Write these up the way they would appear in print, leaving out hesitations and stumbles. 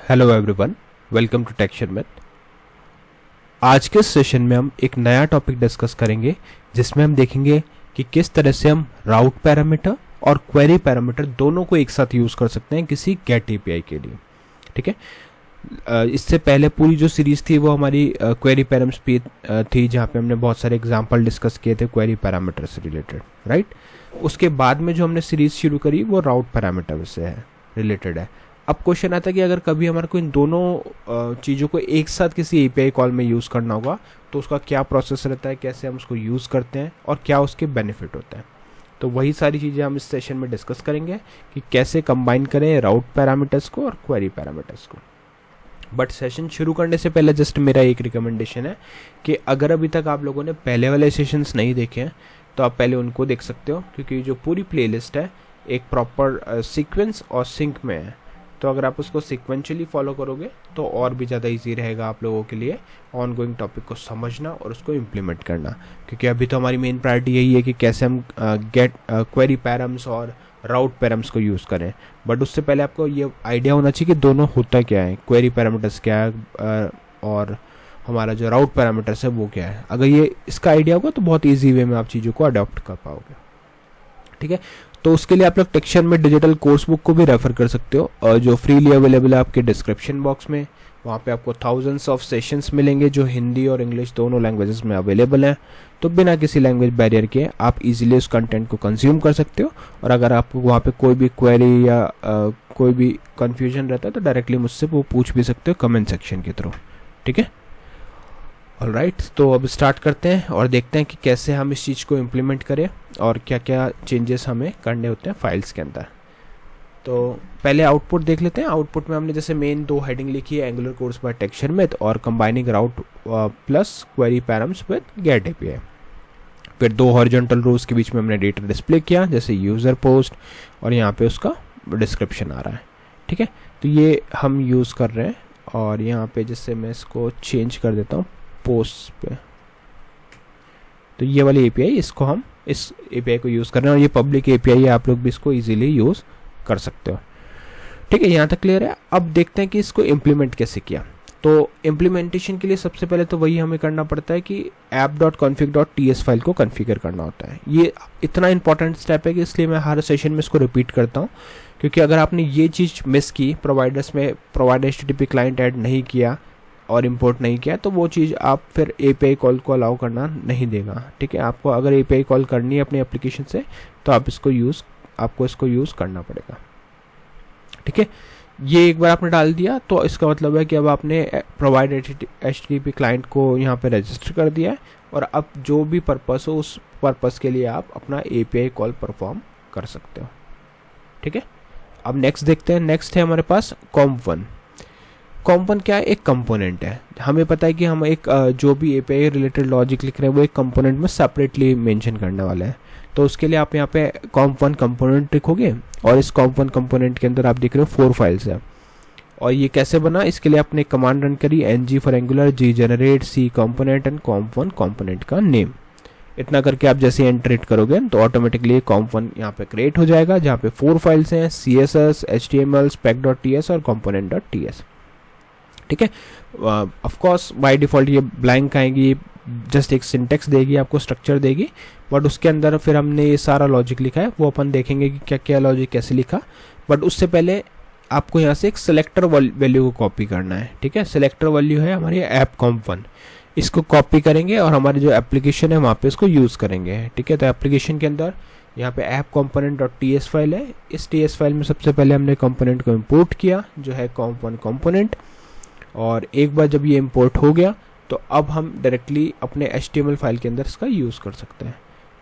Hello everyone, welcome to Texture Math. आज के session में हम एक नया टॉपिक डिस्कस करेंगे जिसमें हम देखेंगे कि किस तरह से हम राउट पैरामीटर और क्वेरी पैरामीटर दोनों को एक साथ यूज़ कर सकते हैं किसी गेट एपीआई के लिए। ठीक है, इससे पहले पूरी जो सीरीज़ थी वो हमारी क्वेरी पैरामीटर्स पे थी, जहाँ पे हमने बहुत सारे एग्जांपल डिस्कस किए थे क्वेरी पैरामीटर से रिलेटेड, राइट। उसके बाद में जो हमने सीरीज़ शुरू करी वो राउट पैरामीटर से है रिलेटेड है। अब क्वेश्चन आता है कि अगर कभी हमारे को इन दोनों चीज़ों को एक साथ किसी एपीआई कॉल में यूज़ करना होगा तो उसका क्या प्रोसेस रहता है, कैसे हम उसको यूज़ करते हैं और क्या उसके बेनिफिट होता है। तो वही सारी चीज़ें हम इस सेशन में डिस्कस करेंगे कि कैसे कंबाइन करें राउट पैरामीटर्स को और क्वेरी पैरामीटर्स को। बट सेशन शुरू करने से पहले जस्ट मेरा एक रिकमेंडेशन है कि अगर अभी तक आप लोगों ने पहले वाले सेशंस नहीं देखे हैं तो आप पहले उनको देख सकते हो, क्योंकि जो पूरी प्लेलिस्ट है एक प्रॉपर सीक्वेंस और सिंक में है। तो अगर आप उसको सिक्वेंशली फॉलो करोगे तो और भी ज़्यादा इजी रहेगा आप लोगों के लिए ऑन गोइंग टॉपिक को समझना और उसको इम्प्लीमेंट करना, क्योंकि अभी तो हमारी मेन प्रायोरिटी यही है कि कैसे हम गेट क्वेरी पैरम्स और राउट पैरम्स को यूज़ करें। बट उससे पहले आपको ये आइडिया होना चाहिए कि दोनों होता क्या है, क्वेरी पैरामीटर्स क्या है और हमारा जो राउट पैरामीटर्स है वो क्या है। अगर ये इसका आइडिया होगा तो बहुत ईजी वे में आप चीज़ों को अडॉप्ट कर पाओगे। ठीक है, तो उसके लिए आप लोग टेक्सचर में डिजिटल कोर्स बुक को भी रेफर कर सकते हो, और जो फ्रीली अवेलेबल है आपके डिस्क्रिप्शन बॉक्स में। वहाँ पे आपको थाउजेंड्स ऑफ सेशंस मिलेंगे जो हिंदी और इंग्लिश दोनों लैंग्वेजेस में अवेलेबल हैं। तो बिना किसी लैंग्वेज बैरियर के आप इजीली उस कंटेंट को कंज्यूम कर सकते हो। और अगर आपको वहाँ पे कोई भी क्वेरी या कोई भी कन्फ्यूजन रहता है तो डायरेक्टली मुझसे वो पूछ भी सकते हो कमेंट सेक्शन के थ्रू। ठीक है, ऑलराइट, तो अब स्टार्ट करते हैं और देखते हैं कि कैसे हम इस चीज़ को इम्प्लीमेंट करें और क्या क्या चेंजेस हमें करने होते हैं फाइल्स के अंदर। तो पहले आउटपुट देख लेते हैं। आउटपुट में हमने जैसे मेन दो हेडिंग लिखी है, angular course by texture math और combining route plus query params with get API. फिर दो हॉरिजॉन्टल रोज के बीच में हमने डेटा डिस्प्ले किया, जैसे यूज़र पोस्ट, और यहाँ पे उसका डिस्क्रिप्शन आ रहा है। ठीक है, तो ये हम यूज़ कर रहे हैं। और यहाँ पे जैसे मैं इसको चेंज कर देता हूँ पोस्ट पे, तो ये वाली एपीआई, इसको हम इस एपीआई को यूज़ कर रहे हैं और ये पब्लिक एपीआई है, आप लोग भी इसको इजीली यूज़ कर सकते हो। ठीक है, यहाँ तक क्लियर है। अब देखते हैं कि इसको इम्प्लीमेंट कैसे किया। तो इम्प्लीमेंटेशन के लिए सबसे पहले तो वही हमें करना पड़ता है कि app.config.ts फाइल को कॉन्फ़िगर करना होता है। ये इतना इंपॉर्टेंट स्टेप है कि इसलिए मैं हर सेशन में इसको रिपीट करता हूँ, क्योंकि अगर आपने ये चीज़ मिस की, प्रोवाइडर्स में प्रोवाइडर HTTP क्लाइंट ऐड नहीं किया और इंपोर्ट नहीं किया, तो वो चीज़ आप फिर एपीआई कॉल को अलाउ करना नहीं देगा। ठीक है, आपको अगर एपीआई कॉल करनी है अपनी एप्लीकेशन से तो आपको इसको यूज़ करना पड़ेगा। ठीक है, ये एक बार आपने डाल दिया तो इसका मतलब है कि अब आपने प्रोवाइड HTTP क्लाइंट को यहाँ पे रजिस्टर कर दिया है और अब जो भी पर्पस हो उस पर्पस के लिए आप अपना एपीआई कॉल परफॉर्म कर सकते हो। ठीक है, अब नेक्स्ट देखते हैं। नेक्स्ट है हमारे पास comp1। comp1 क्या है? एक कंपोनेंट है। हमें पता है कि हम एक जो भी एपीआई रिलेटेड लॉजिक लिख रहे हैं वो एक कंपोनेंट में सेपरेटली मेंशन करने वाला है। तो उसके लिए आप यहाँ पे comp1 कंपोनेंट लिखोगे और इस comp1 कंपोनेंट के अंदर आप देख रहे हो 4 फाइल्स है। और ये कैसे बना, इसके लिए आपने कमांड रन करी ng for angular, g generate, c component and comp1 component का नेम। इतना करके आप जैसे एंटर करोगे तो ऑटोमेटिकली comp1 यहाँ पे क्रिएट हो जाएगा, जहाँ पे 4 फाइल्स हैं, css, html, spec.ts और component.ts। ठीक है, ऑफ कोर्स बाय डिफ़ॉल्ट ये ब्लैंक आएगी, जस्ट एक सिंटेक्स देगी, आपको स्ट्रक्चर देगी, बट उसके अंदर फिर हमने ये सारा लॉजिक लिखा है, वो अपन देखेंगे कि क्या क्या लॉजिक कैसे लिखा। बट उससे पहले आपको यहाँ से एक सेलेक्टर वैल्यू को कॉपी करना है। ठीक है, सेलेक्टर वैल्यू है हमारी ऐप comp1, इसको कॉपी करेंगे और हमारी जो एप्लीकेशन है वहाँ पे इसको यूज़ करेंगे। ठीक है, तो एप्लीकेशन के अंदर यहाँ पे ऐप component.ts फाइल है। इस ts फाइल में सबसे पहले हमने कंपोनेंट को इम्पोर्ट किया जो है comp1 कंपोनेंट, और एक बार जब ये इंपोर्ट हो गया तो अब हम डायरेक्टली अपने HTML फाइल के अंदर इसका यूज़ कर सकते हैं।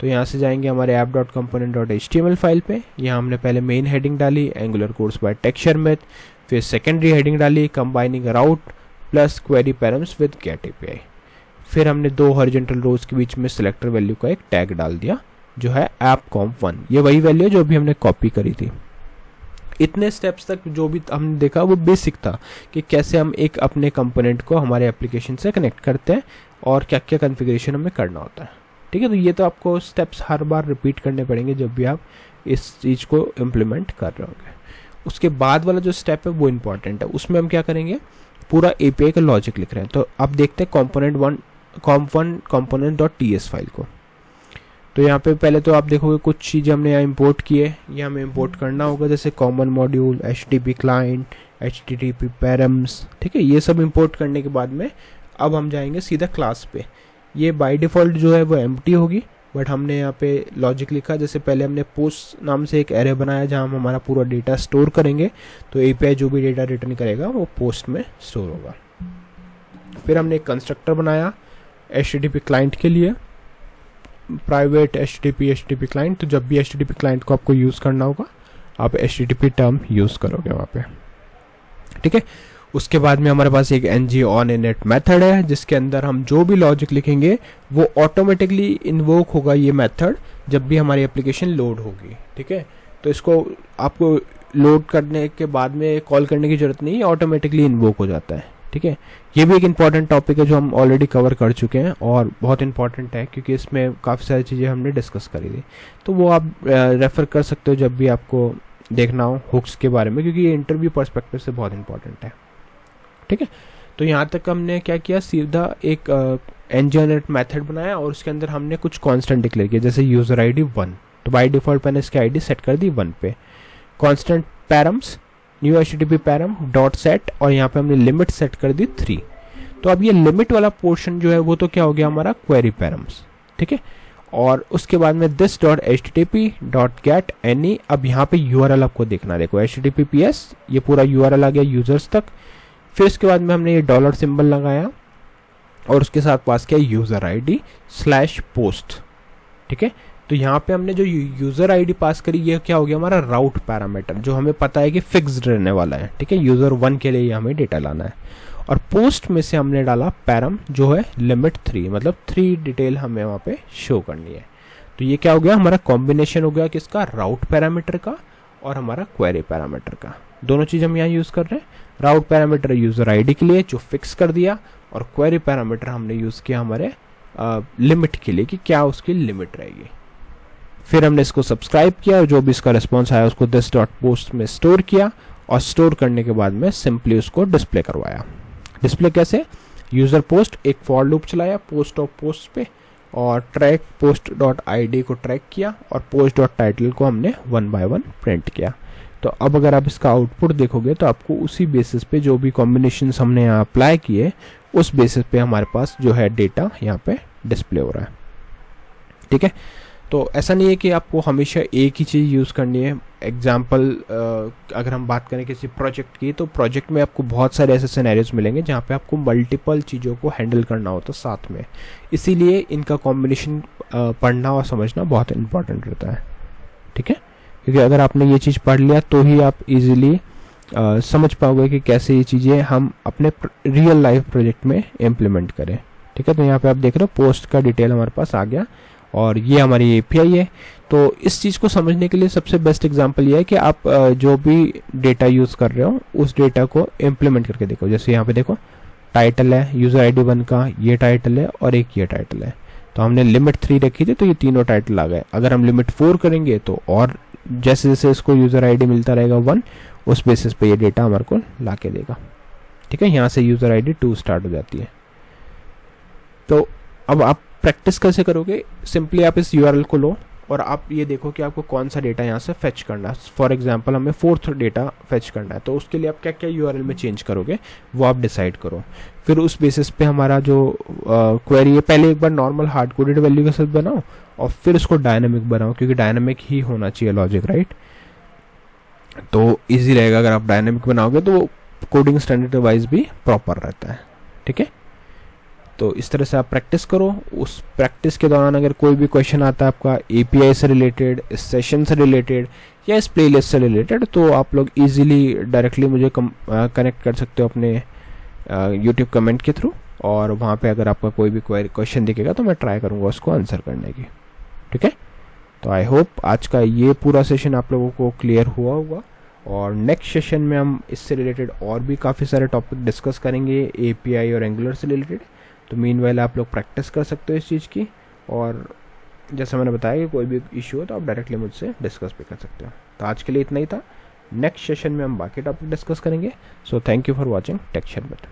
तो यहाँ से जाएंगे हमारे app.component.html फाइल पे। यहाँ हमने पहले मेन हेडिंग डाली Angular course by texture Math, फिर सेकेंडरी हेडिंग डाली combining route plus query params with get API. फिर हमने दो हॉरिजॉन्टल रोज के बीच में सिलेक्टर वैल्यू का एक टैग डाल दिया जो है ऐप comp1। ये वही वैल्यू जो भी हमने कॉपी करी थी। इतने स्टेप्स तक जो भी हमने देखा वो बेसिक था कि कैसे हम एक अपने कंपोनेंट को हमारे एप्लीकेशन से कनेक्ट करते हैं और क्या क्या कॉन्फ़िगरेशन हमें करना होता है। ठीक है, तो ये तो आपको स्टेप्स हर बार रिपीट करने पड़ेंगे जब भी आप इस चीज़ को इम्प्लीमेंट कर रहे होंगे। उसके बाद वाला जो स्टेप है वो इंपॉर्टेंट है, उसमें हम क्या करेंगे, पूरा एपीआई का लॉजिक लिख रहे हैं। तो अब देखते हैं comp1 component.ts फाइल को। तो यहाँ पे पहले तो आप देखोगे कुछ चीज़ें हमने यहाँ इंपोर्ट की है, ये हमें इंपोर्ट करना होगा, जैसे common module, HTTP client, HTTP params, ठीक है। ये सब इंपोर्ट करने के बाद में अब हम जाएंगे सीधा क्लास पे। ये बाय डिफ़ॉल्ट जो है वो एम्प्टी होगी, बट हमने यहाँ पे लॉजिक लिखा, जैसे पहले हमने पोस्ट नाम से एक एरे बनाया जहाँ हम हमारा पूरा डेटा स्टोर करेंगे। तो एपीआई जो भी डेटा रिटर्न करेगा वो पोस्ट में स्टोर होगा। फिर हमने एक कंस्ट्रक्टर बनाया HTTP क्लाइंट के लिए, प्राइवेट HTTP क्लाइंट। तो जब भी HTTP क्लाइंट को आपको यूज़ करना होगा आप HTTP टर्म यूज़ करोगे वहाँ पे, ठीक है। उसके बाद में हमारे पास एक ng on init मेथड है, जिसके अंदर हम जो भी लॉजिक लिखेंगे वो ऑटोमेटिकली इन्वोक होगा ये मेथड जब भी हमारी एप्लीकेशन लोड होगी, ठीक है। तो इसको आपको लोड करने के बाद में कॉल करने की ज़रूरत नहीं है, ऑटोमेटिकली इन्वोक हो जाता है, ठीक है। ये भी एक इम्पॉर्टेंट टॉपिक है जो हम ऑलरेडी कवर कर चुके हैं और बहुत इंपॉर्टेंट है क्योंकि इसमें काफ़ी सारी चीज़ें हमने डिस्कस करी थी। तो वो आप रेफ़र कर सकते हो जब भी आपको देखना हो हुक्स के बारे में, क्योंकि ये इंटरव्यू पर्सपेक्टिव से बहुत इंपॉर्टेंट है, ठीक है। तो यहाँ तक हमने क्या किया, सीधा एक ng मेथड बनाया और उसके अंदर हमने कुछ कांस्टेंट डिक्लेयर किया, जैसे यूज़र ID 1। तो बाय डिफ़ॉल्ट मैंने इसकी ID सेट कर दी 1 पे। Constant params, new HTTP param dot set, और यहाँ पे हमने लिमिट सेट कर दी 3। तो अब ये लिमिट वाला पोर्शन जो है वो तो क्या हो गया हमारा क्वेरी पैरम्स, ठीक है। और उसके बाद में दिस डॉट http.get any, अब यहाँ पे URL आपको देखना, देखो HTTPS ये पूरा URL आ गया यूजर्स तक। फिर उसके बाद में हमने ये डॉलर सिंबल लगाया और उसके साथ पास किया यूज़र ID/post, ठीक है। तो यहाँ पे हमने जो यूज़र ID पास करी ये क्या हो गया हमारा राउट पैरामीटर, जो हमें पता है कि फिक्स्ड रहने वाला है, ठीक है। यूज़र 1 के लिए ही हमें डेटा लाना है। और पोस्ट में से हमने डाला पैरम जो है लिमिट 3, मतलब 3 डिटेल हमें वहाँ पे शो करनी है। तो ये क्या हो गया हमारा कॉम्बिनेशन हो गया किसका, राउट पैरामीटर का और हमारा क्वेरी पैरामीटर का। दोनों चीज़ हम यहाँ यूज़ कर रहे हैं। राउट पैरामीटर यूज़र ID के लिए जो फिक्स कर दिया, और क्वेरी पैरामीटर हमने यूज़ किया हमारे लिमिट के लिए कि क्या उसकी लिमिट रहेगी। फिर हमने इसको सब्सक्राइब किया और जो भी इसका रिस्पॉन्स आया उसको this.post में स्टोर किया, और स्टोर करने के बाद में सिंपली उसको डिस्प्ले करवाया। डिस्प्ले कैसे, यूज़र पोस्ट एक फॉर लूप चलाया पोस्ट ऑफ पोस्ट पे, और ट्रैक post.id को ट्रैक किया, और post.title को हमने 1 by 1 प्रिंट किया। तो अब अगर आप इसका आउटपुट देखोगे तो आपको उसी बेसिस पे जो भी कॉम्बिनेशंस हमने यहाँ अप्लाई किए उस बेसिस पे हमारे पास जो है डेटा यहाँ पे डिस्प्ले हो रहा है, ठीक है। तो ऐसा नहीं है कि आपको हमेशा एक ही चीज़ यूज़ करनी है। एग्जाम्पल अगर हम बात करें किसी प्रोजेक्ट की, तो प्रोजेक्ट में आपको बहुत सारे ऐसे सिनेरियोज मिलेंगे जहाँ पे आपको मल्टीपल चीज़ों को हैंडल करना होता है साथ में, इसीलिए इनका कॉम्बिनेशन पढ़ना और समझना बहुत इंपॉर्टेंट रहता है, ठीक है। क्योंकि अगर आपने ये चीज़ पढ़ लिया तो ही आप इजीली समझ पाओगे कि कैसे ये चीज़ें हम अपने रियल लाइफ प्रोजेक्ट में इम्प्लीमेंट करें, ठीक है। तो यहाँ पे आप देख रहे हो पोस्ट का डिटेल हमारे पास आ गया और ये हमारी एपीआई है। तो इस चीज़ को समझने के लिए सबसे बेस्ट एग्जांपल ये है कि आप जो भी डेटा यूज़ कर रहे हो उस डेटा को इम्प्लीमेंट करके देखो। जैसे यहाँ पे देखो टाइटल है यूज़र ID 1 का, ये टाइटल है और एक ये टाइटल है। तो हमने लिमिट 3 रखी थी तो ये तीनों टाइटल आ गए। अगर हम लिमिट 4 करेंगे तो और जैसे जैसे इसको यूज़र ID मिलता रहेगा 1, उस बेसिस पे ये डेटा हमारे को ला के देगा, ठीक है। यहाँ से यूज़र ID 2 स्टार्ट हो जाती है। तो अब आप प्रैक्टिस कैसे करोगे, सिंपली आप इस URL को लो और आप ये देखो कि आपको कौन सा डेटा यहाँ से फेच करना है। फॉर एग्जांपल हमें 4th डेटा फेच करना है, तो उसके लिए आप क्या क्या URL में चेंज करोगे वो आप डिसाइड करो। फिर उस बेसिस पे हमारा जो क्वेरी है, पहले एक बार नॉर्मल हार्ड कोडेड वैल्यू के साथ बनाओ और फिर उसको डायनामिक बनाओ, क्योंकि डायनामिक ही होना चाहिए लॉजिक, राइट। तो ईजी रहेगा अगर आप डायनामिक बनाओगे तो कोडिंग स्टैंडर्ड वाइज भी प्रॉपर रहता है, ठीक है। तो इस तरह से आप प्रैक्टिस करो। उस प्रैक्टिस के दौरान अगर कोई भी क्वेश्चन आता है आपका API से रिलेटेड, इस सेशन से रिलेटेड या इस प्लेलिस्ट से रिलेटेड, तो आप लोग इजीली डायरेक्टली मुझे कनेक्ट कर सकते हो अपने YouTube कमेंट के थ्रू, और वहाँ पे अगर आपका कोई भी क्वेश्चन दिखेगा तो मैं ट्राई करूँगा उसको आंसर करने की, ठीक है। तो आई होप आज का ये पूरा सेशन आप लोगों को क्लियर हुआ होगा, और नेक्स्ट सेशन में हम इससे रिलेटेड और भी काफ़ी सारे टॉपिक डिस्कस करेंगे API और एंगुलर से रिलेटेड। तो मीनवाइल आप लोग प्रैक्टिस कर सकते हो इस चीज़ की, और जैसा मैंने बताया कि कोई भी इशू हो तो आप डायरेक्टली मुझसे डिस्कस भी कर सकते हो। तो आज के लिए इतना ही था। नेक्स्ट सेशन में हम बाकी टॉपिक डिस्कस करेंगे। So thank you for watching Texture met.